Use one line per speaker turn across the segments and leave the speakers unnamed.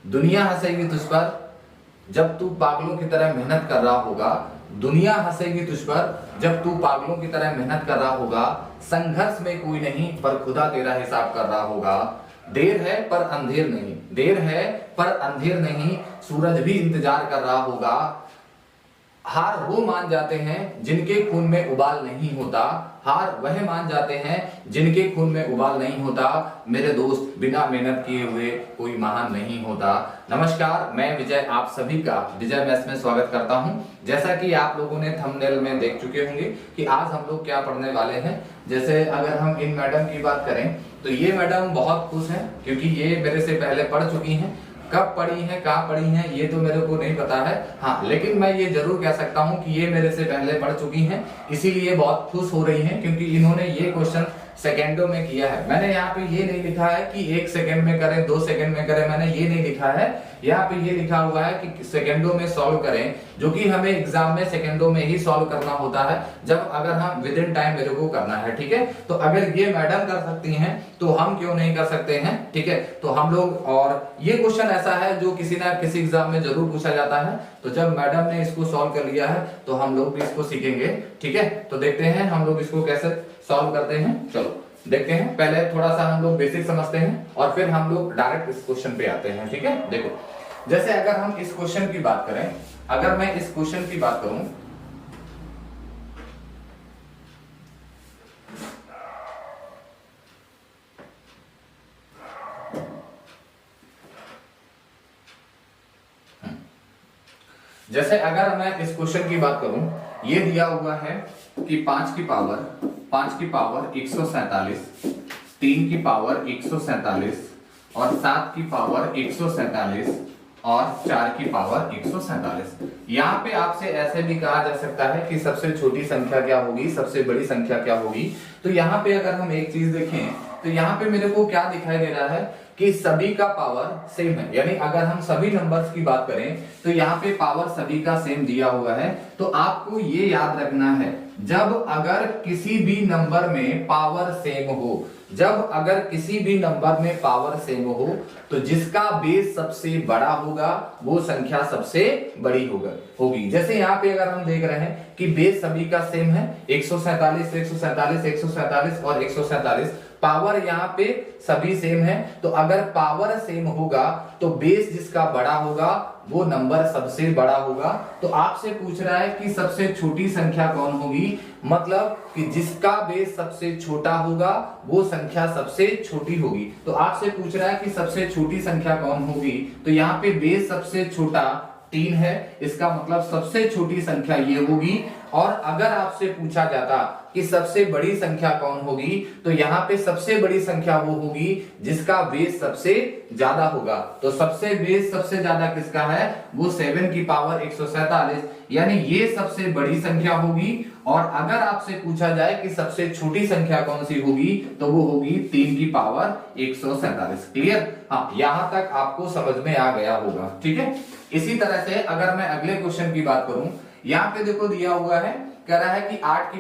दुनिया हंसेगी तुझ पर जब तू पागलों की तरह मेहनत कर रहा होगा। दुनिया हंसेगी तुझ पर जब तू पागलों की तरह मेहनत कर रहा होगा। संघर्ष में कोई नहीं पर खुदा तेरा हिसाब कर रहा होगा। देर है पर अंधेर नहीं, देर है पर अंधेर नहीं, सूरज भी इंतजार कर रहा होगा। हार वो मान जाते हैं जिनके खून में उबाल नहीं होता। हार वह मान जाते हैं जिनके खून में उबाल नहीं होता। मेरे दोस्त, बिना मेहनत किए हुए कोई महान नहीं होता। नमस्कार, मैं विजय आप सभी का विजय मैथ्स में स्वागत करता हूं। जैसा कि आप लोगों ने थंबनेल में देख चुके होंगे कि आज हम लोग क्या पढ़ने वाले हैं। जैसे अगर हम इन मैडम की बात करें तो ये मैडम बहुत खुश हैं क्योंकि ये मेरे से पहले पढ़ चुकी हैं। कब पढ़ी हैं, कहाँ पढ़ी हैं, ये तो मेरे को नहीं पता है। हाँ, लेकिन मैं ये जरूर कह सकता हूँ कि ये मेरे से पहले पढ़ चुकी हैं, इसीलिए बहुत खुश हो रही हैं क्योंकि इन्होंने ये क्वेश्चन सेकेंडों में किया है। मैंने यहाँ पे ये नहीं लिखा है कि 1 सेकंड में करें, 2 सेकंड में करें, मैंने ये नहीं लिखा है। यहाँ पे ये लिखा हुआ है कि सेकंडों में सॉल्व करें, जो कि हमें एग्जाम में सेकंडों में ही सॉल्व करना होता है जब अगर हम विद इन टाइम मेरे को करना है। ठीक है, तो अगर ये मैडम कर सकती हैं तो हम क्यों नहीं कर सकते हैं। ठीक है, तो हम लोग, और ये क्वेश्चन ऐसा है जो किसी ना किसी एग्जाम में जरूर पूछा जाता है। तो जब मैडम ने इसको सॉल्व कर लिया है तो हम लोग भी इसको सीखेंगे। ठीक है, तो देखते हैं हम लोग इसको कैसे सॉल्व करते हैं। चलो देखते हैं। पहले थोड़ा सा हम लोग बेसिक समझते हैं और फिर हम लोग डायरेक्ट इस क्वेश्चन पे आते हैं। ठीक है, देखो जैसे अगर हम इस क्वेश्चन की बात करें, अगर मैं इस क्वेश्चन की बात करूं, जैसे अगर मैं इस क्वेश्चन की बात करूं, ये दिया हुआ है कि 5 की पावर 147, 3 की पावर 147 और 7 की पावर 147 और 4 की पावर 147। यहाँ पे आपसे ऐसे भी कहा जा सकता है कि सबसे छोटी संख्या क्या होगी, सबसे बड़ी संख्या क्या होगी। तो यहाँ पे अगर हम एक चीज देखें तो यहाँ पे मेरे को क्या दिखाई दे रहा है कि सभी का पावर सेम है। यानी अगर हम सभी नंबर्स की बात करें तो यहाँ पे पावर सभी का सेम दिया हुआ है। तो आपको ये याद रखना है, जब अगर किसी भी नंबर में पावर सेम हो, जब अगर किसी भी नंबर में पावर सेम हो तो जिसका बेस सबसे बड़ा होगा वो संख्या सबसे बड़ी होगी। जैसे यहाँ पे अगर हम देख रहे हैं कि बेस सभी का सेम है, 147 147 147 और 147, पावर यहाँ पे सभी सेम है। तो अगर पावर सेम होगा तो बेस जिसका बड़ा होगा वो नंबर सबसे बड़ा होगा। तो आपसे पूछ रहा है कि सबसे छोटी संख्या कौन होगी, मतलब कि जिसका बेस सबसे छोटा होगा वो संख्या सबसे छोटी होगी। तो आपसे पूछ रहा है कि सबसे छोटी संख्या कौन होगी, तो यहाँ पे बेस सबसे छोटा 3 है, इसका मतलब सबसे छोटी संख्या ये होगी। और अगर आपसे पूछा जाता कि सबसे बड़ी संख्या कौन होगी, तो यहाँ पे सबसे बड़ी संख्या वो होगी जिसका बेस सबसे ज्यादा होगा। तो सबसे बेस सबसे ज्यादा किसका है, वो 7 की पावर 147, यानी ये सबसे बड़ी संख्या होगी। और अगर आपसे पूछा जाए कि सबसे छोटी संख्या कौन सी होगी, तो वो होगी 3 की पावर 147। क्लियर? हाँ, यहां तक आपको समझ में आ गया होगा। ठीक है, इसी तरह से अगर मैं अगले क्वेश्चन की बात करूं, यहाँ पे देखो दिया हुआ है, कह रहा है कि 8 की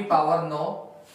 पावर 9,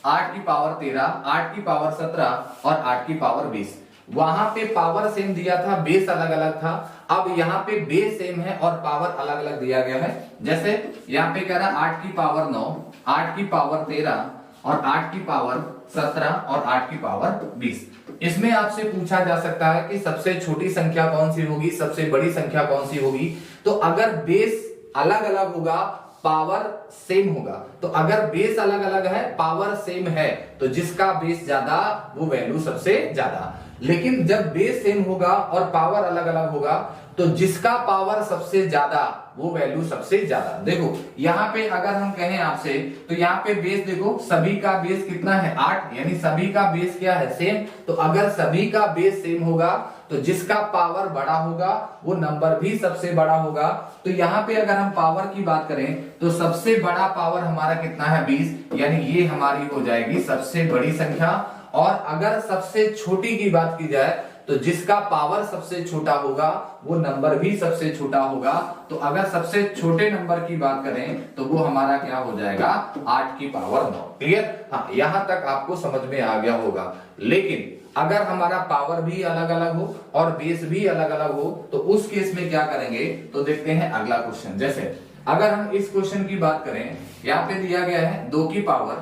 8 की पावर 13, 8 की पावर 17 और 8 की पावर 20। वहां पे पावर सेम दिया था, बेस अलग अलग था। अब यहाँ पे बेस सेम है और पावर अलग अलग दिया गया है। जैसे यहाँ पे कह रहा है 8 की पावर 9, 8 की पावर 13 और 8 की पावर 17 और 8 की पावर 20। इसमें आपसे पूछा जा सकता है कि सबसे छोटी संख्या कौन सी होगी, सबसे बड़ी संख्या कौन सी होगी। तो अगर बेस अलग अलग होगा, पावर सेम होगा। तो अगर बेस अलग अलग है, पावर सेम है, तो जिसका बेस ज्यादा वो वैल्यू सबसे ज्यादा। लेकिन जब बेस सेम होगा और पावर अलग अलग होगा तो जिसका पावर सबसे ज्यादा वो वैल्यू सबसे ज्यादा। देखो यहाँ पे अगर हम कहें आपसे, तो यहाँ पे बेस देखो, सभी का बेस कितना है 8, यानी सभी का बेस क्या है सेम। तो अगर सभी का बेस सेम होगा तो जिसका पावर बड़ा होगा वो नंबर भी सबसे बड़ा होगा। तो यहाँ पे अगर हम पावर की बात करें तो सबसे बड़ा पावर हमारा कितना है 20, यानी ये हमारी हो जाएगी सबसे बड़ी संख्या। और अगर सबसे छोटी की बात की जाए तो जिसका पावर सबसे छोटा होगा वो नंबर भी सबसे छोटा होगा। तो अगर सबसे छोटे नंबर की बात करें तो वो हमारा क्या हो जाएगा 8 की पावर 9। क्लियर? हाँ, यहां तक आपको समझ में आ गया होगा। लेकिन अगर हमारा पावर भी अलग अलग हो और बेस भी अलग अलग हो तो उस केस में क्या करेंगे, तो देखते हैं अगला क्वेश्चन। जैसे अगर हम इस क्वेश्चन की बात करें, यहाँ पे दिया गया है 2 की पावर,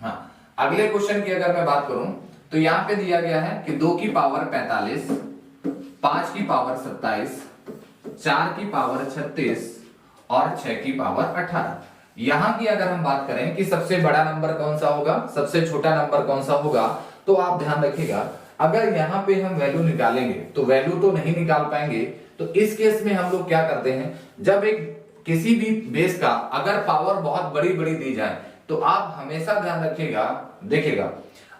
हाँ अगले क्वेश्चन की अगर मैं बात करूं तो यहाँ पे दिया गया है कि 2 की पावर 45, 5 की पावर 27, 4 की पावर 36 और 6 की पावर 18। यहां की अगर हम बात करें कि सबसे बड़ा नंबर कौन सा होगा, सबसे छोटा नंबर कौन सा होगा, तो आप ध्यान रखिएगा अगर यहां पे हम वैल्यू निकालेंगे तो वैल्यू तो नहीं निकाल पाएंगे। तो इस केस में हम लोग क्या करते हैं, जब एक किसी भी बेस का अगर पावर बहुत बड़ी बड़ी दी जाए तो आप हमेशा ध्यान रखिएगा, देखिएगा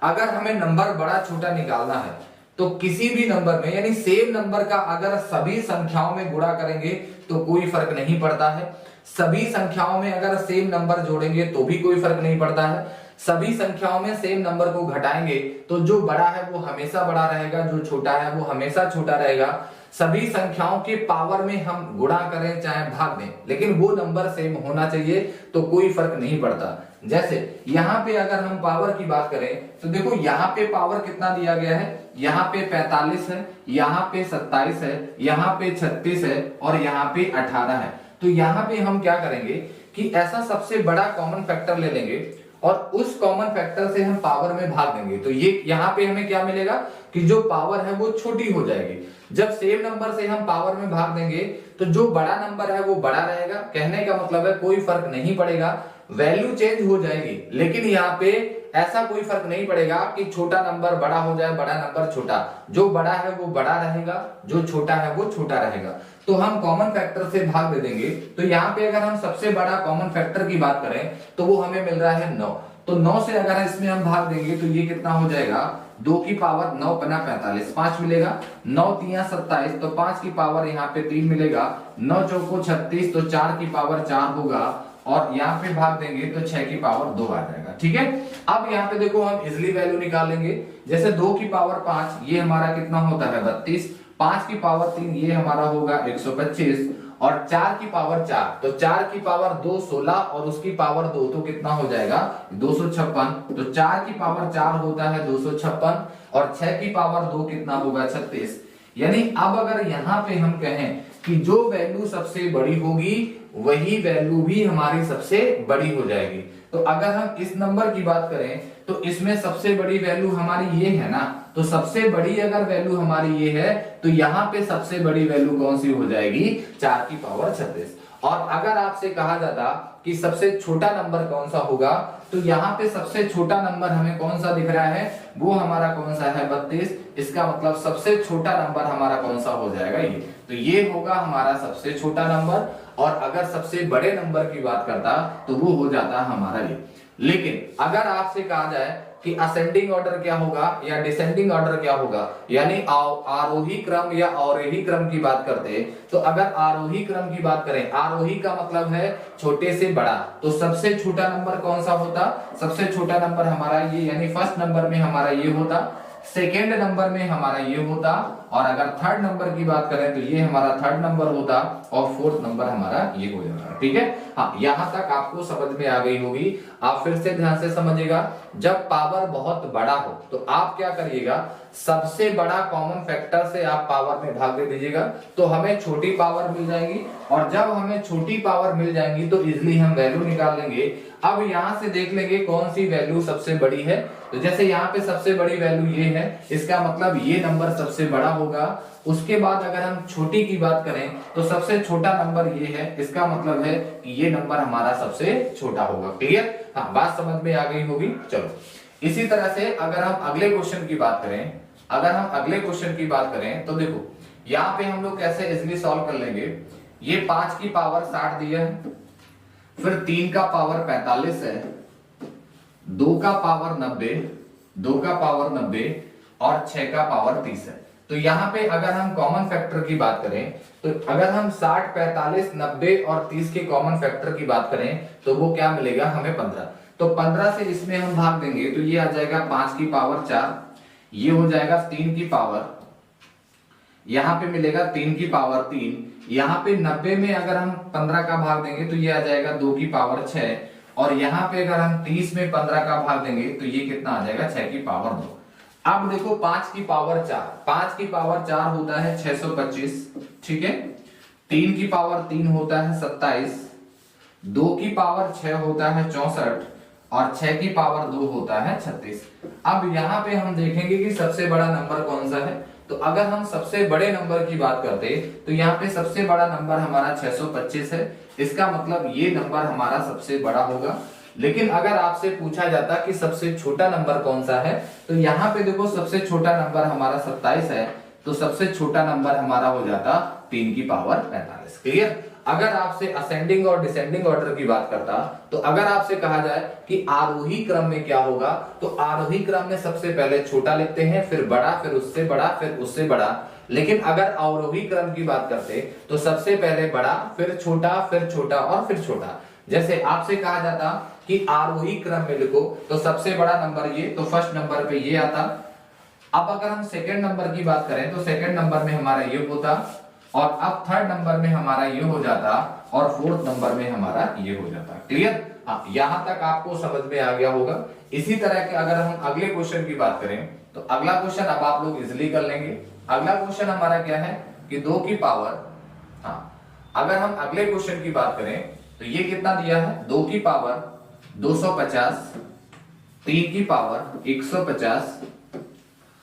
अगर हमें नंबर बड़ा छोटा निकालना है तो किसी भी नंबर में यानी सेम नंबर का अगर सभी संख्याओं में गुणा करेंगे तो कोई फर्क नहीं पड़ता है, सभी संख्याओं में अगर सेम नंबर जोड़ेंगे तो भी कोई फर्क नहीं पड़ता है, सभी संख्याओं में सेम नंबर को घटाएंगे तो जो बड़ा है वो हमेशा बड़ा रहेगा, जो छोटा है वो हमेशा छोटा रहेगा। सभी संख्याओं के पावर में हम गुणा करें चाहे भाग दें लेकिन वो नंबर सेम होना चाहिए तो कोई फर्क नहीं पड़ता। जैसे यहाँ पे अगर हम पावर की बात करें तो देखो यहाँ पे पावर कितना दिया गया है, यहाँ पे 45 है, यहाँ पे 27 है, यहाँ पे 36 है और यहाँ पे 18 है। तो यहाँ पे हम क्या करेंगे कि ऐसा सबसे बड़ा कॉमन फैक्टर ले लेंगे और उस कॉमन फैक्टर से हम पावर में भाग देंगे तो ये यहाँ पे हमें क्या मिलेगा कि जो पावर है वो छोटी हो जाएगी। जब सेम नंबर से हम पावर में भाग देंगे तो जो बड़ा नंबर है वो बड़ा रहेगा, कहने का मतलब है कोई फर्क नहीं पड़ेगा, वैल्यू चेंज हो जाएगी लेकिन यहाँ पे ऐसा कोई फर्क नहीं पड़ेगा कि छोटा नंबर बड़ा हो जाए बड़ा नंबर छोटा, जो बड़ा है वो बड़ा रहेगा, जो छोटा है वो छोटा रहेगा। तो हम कॉमन फैक्टर से भाग दे देंगे। तो यहाँ पे अगर हम सबसे बड़ा कॉमन फैक्टर की बात करें तो वो हमें मिल रहा है 9। तो 9 से अगर इसमें हम भाग देंगे तो ये कितना हो जाएगा, 2 की पावर 9 पना 45, 5 मिलेगा, 9 तिया 27 तो 5 की पावर यहाँ पे 3 मिलेगा, 9 चौको 36 तो 4 की पावर 4 होगा और यहाँ पे भाग देंगे तो 6 की पावर 2 आ जाएगा। ठीक है, अब यहाँ पे देखो हम इजिली वैल्यू निकाल लेंगे। जैसे 2 की पावर 5 ये हमारा कितना होता है 32, 5 की पावर 3 ये हमारा होगा 125 और 4 की पावर 4 तो 4 की पावर 2 16 और उसकी पावर 2 तो कितना हो जाएगा 256। तो 4 की पावर 4 होता है 256 और 6 की पावर 2 कितना होगा 36। यानी अब अगर यहाँ पे हम कहें कि जो वैल्यू सबसे बड़ी होगी वही वैल्यू भी हमारी सबसे बड़ी हो जाएगी। तो अगर हम इस नंबर की बात करें तो इसमें सबसे बड़ी वैल्यू हमारी ये है ना, तो सबसे बड़ी अगर वैल्यू हमारी ये है तो यहाँ पे सबसे बड़ी वैल्यू कौन सी हो जाएगी 4 की पावर 36। और अगर आपसे कहा जाता कि सबसे छोटा नंबर कौन सा होगा तो यहाँ पे सबसे छोटा नंबर हमें कौन सा दिख रहा है, वो हमारा कौन सा है 32। इसका मतलब सबसे छोटा नंबर हमारा कौन सा हो जाएगा ये, तो ये होगा हमारा सबसे छोटा नंबर। और अगर सबसे बड़े नंबर की बात करता तो वो हो जाता हमारा ये। लेकिन अगर आपसे कहा जाए कि असेंडिंग ऑर्डर क्या होगा या डिसेंडिंग ऑर्डर क्या होगा, यानी आरोही क्रम या अवरोही क्रम की बात करते तो अगर आरोही क्रम की बात करें, आरोही का मतलब है छोटे से बड़ा, तो सबसे छोटा नंबर कौन सा होता, सबसे छोटा नंबर हमारा ये यानी फर्स्ट नंबर में हमारा ये होता, सेकेंड नंबर में हमारा ये होता और अगर थर्ड नंबर की बात करें तो ये हमारा थर्ड नंबर होता और फोर्थ नंबर हमारा ये हो जाता। ठीक है, हाँ यहां तक आपको समझ में आ गई होगी। आप फिर से ध्यान से समझिएगा, जब पावर बहुत बड़ा हो तो आप क्या करिएगा, सबसे बड़ा कॉमन फैक्टर से आप पावर में भाग दे दीजिएगा तो हमें छोटी पावर मिल जाएगी और जब हमें छोटी पावर मिल जाएंगी तो इजिली हम वैल्यू निकाल लेंगे। अब यहां से देख लेंगे कौन सी वैल्यू सबसे बड़ी है। तो जैसे यहाँ पे सबसे बड़ी वैल्यू ये है, इसका मतलब ये नंबर सबसे बड़ा होगा। उसके बाद अगर हम छोटी की बात करें तो सबसे छोटा नंबर ये है, इसका मतलब है कि ये नंबर हमारा सबसे छोटा होगा। क्लियर, हाँ बात समझ में आ गई होगी। चलो इसी तरह से अगर हम अगले क्वेश्चन की बात करें, अगर हम अगले क्वेश्चन की बात करें तो देखो यहाँ पे हम लोग कैसे इजिली सॉल्व कर लेंगे। ये 5 की पावर 60 दिया है, फिर 3 का पावर 45 है, 2 का पावर 90, 2 का पावर 90 और 6 का पावर 30 है। तो यहाँ पे अगर हम कॉमन फैक्टर की बात करें तो अगर हम 60, 45, 90 और 30 के कॉमन फैक्टर की बात करें तो वो क्या मिलेगा हमें 15। तो 15 से इसमें हम भाग देंगे तो ये आ जाएगा 5 की पावर 4, ये हो जाएगा 3 की पावर, यहाँ पे मिलेगा 3 की पावर 3, यहाँ पे 90 में अगर हम 15 का भाग देंगे तो ये आ जाएगा 2 की पावर 6 और यहाँ पे अगर हम 30 में 15 का भाग देंगे तो ये कितना आ जाएगा 6 की पावर 2। अब देखो 5 की पावर 4, 5 की पावर 4 होता है 625, ठीक है। 3 की पावर 3 होता है 27, 2 की पावर 6 होता है 64 और 6 की पावर 2 होता है 36। अब यहाँ पे हम देखेंगे कि सबसे बड़ा नंबर कौन सा है। तो अगर हम सबसे बड़े नंबर की बात करते तो यहाँ पे सबसे बड़ा नंबर हमारा 625 है, इसका मतलब ये नंबर हमारा सबसे बड़ा होगा। लेकिन अगर आपसे पूछा जाता कि सबसे छोटा नंबर कौन सा है, तो यहाँ पे देखो सबसे छोटा नंबर हमारा 27 है, तो सबसे छोटा नंबर हमारा हो जाता 3 की पावर 45। क्लियर। अगर आपसे असेंडिंग और डिसेंडिंग ऑर्डर की बात करता, तो अगर आपसे कहा जाए कि आरोही क्रम में क्या होगा, तो आरोही क्रम में सबसे पहले छोटा लिखते हैं, फिर बड़ा, फिर उससे बड़ा, फिर उससे बड़ा। लेकिन अगर अवरोही क्रम की बात करते तो सबसे पहले बड़ा, फिर छोटा, फिर छोटा और फिर छोटा। जैसे आपसे कहा जाता कि आरोही क्रम में लिखो, तो सबसे बड़ा नंबर ये, तो फर्स्ट नंबर पे ये आता। अब अगर हम सेकंड नंबर की बात करें तो सेकंड नंबर में हमारा ये होता, और अब थर्ड नंबर में हमारा ये हो जाता, और फोर्थ नंबर में हमारा ये हो जाता। क्लियर। हाँ, यहां तक आपको समझ में आ गया होगा। इसी तरह के अगर हम अगले क्वेश्चन की बात करें तो अगला क्वेश्चन अब आप लोग इजिली कर लेंगे। अगला क्वेश्चन हमारा क्या है कि 2 की पावर, हाँ, अगर हम अगले क्वेश्चन की बात करें तो ये कितना दिया है, 2 की पावर 250, 3 की पावर 150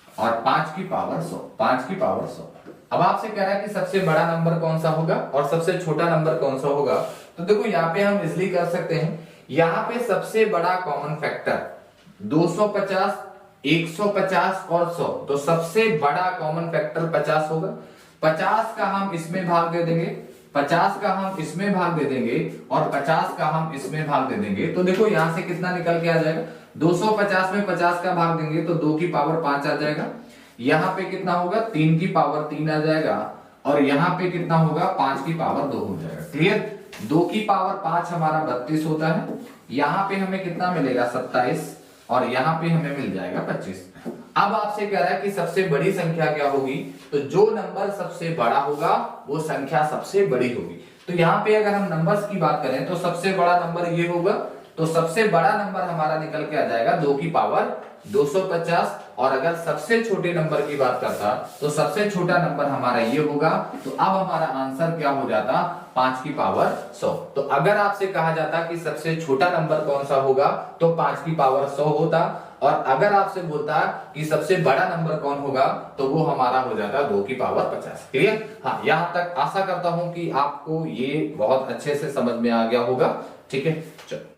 और 5 की पावर 100, 5 की पावर 100। अब आपसे कह रहा है कि सबसे बड़ा नंबर कौन सा होगा और सबसे छोटा नंबर कौन सा होगा। तो देखो यहाँ पे हम इजिली कर सकते हैं, यहाँ पे सबसे बड़ा कॉमन फैक्टर 250, 150 और 100, तो सबसे बड़ा कॉमन फैक्टर 50 होगा। 50 का हम इसमें भाग दे देंगे, 50 का हम इसमें भाग दे देंगे और 50 का हम इसमें भाग दे देंगे। तो देखो यहां से कितना निकल के आ जाएगा, 250 में 50 का भाग देंगे तो 2 की पावर 5 आ जाएगा। यहाँ पे कितना होगा, 3 की पावर 3 आ जाएगा, और यहाँ पे कितना होगा, 5 की पावर 2 हो जाएगा। क्लियर। 2 की पावर 5 हमारा 32 होता है, यहाँ पे हमें कितना मिलेगा 27, और यहाँ पे हमें मिल जाएगा 25। अब आपसे कह रहा है कि सबसे बड़ी संख्या क्या होगी, तो जो नंबर सबसे बड़ा होगा वो संख्या सबसे बड़ी होगी। तो यहाँ पे अगर हम नंबर्स की बात करें तो सबसे बड़ा नंबर ये होगा, तो सबसे बड़ा नंबर हमारा निकल के आ जाएगा 2 की पावर 250। और अगर सबसे छोटे नंबर की बात करता तो सबसे छोटा नंबर हमारा ये होगा, तो अब हमारा आंसर क्या हो जाता, 5 की पावर 100। तो अगर आपसे कहा जाता कि सबसे छोटा नंबर कौन सा होगा, तो 5 की पावर 100 होता, और अगर आपसे बोलता कि सबसे बड़ा नंबर कौन होगा, तो वो हमारा हो जाता 2 की पावर 50। क्लियर। हाँ, यहां तक आशा करता हूं कि आपको ये बहुत अच्छे से समझ में आ गया होगा। ठीक है, चलो।